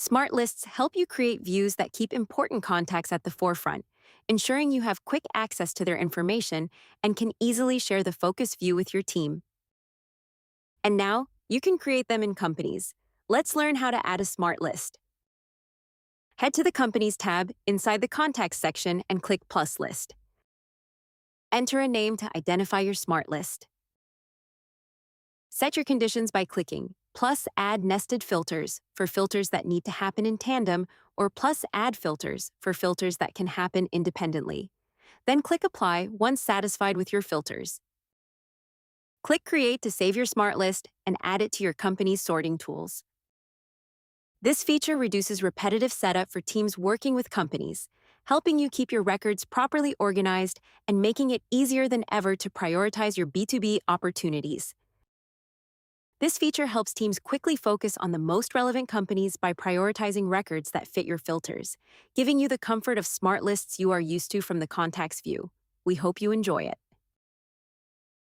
Smart lists help you create views that keep important contacts at the forefront, ensuring you have quick access to their information and can easily share the focus view with your team. And now, you can create them in companies. Let's learn how to add a smart list. Head to the Companies tab inside the Contacts section and click Plus List. Enter a name to identify your smart list. Set your conditions by clicking plus add nested filters for filters that need to happen in tandem, or plus add filters for filters that can happen independently. Then click Apply once satisfied with your filters. Click Create to save your smart list and add it to your company's sorting tools. This feature reduces repetitive setup for teams working with companies, helping you keep your records properly organized and making it easier than ever to prioritize your B2B opportunities. This feature helps teams quickly focus on the most relevant companies by prioritizing records that fit your filters, giving you the comfort of smart lists you are used to from the contacts view. We hope you enjoy it.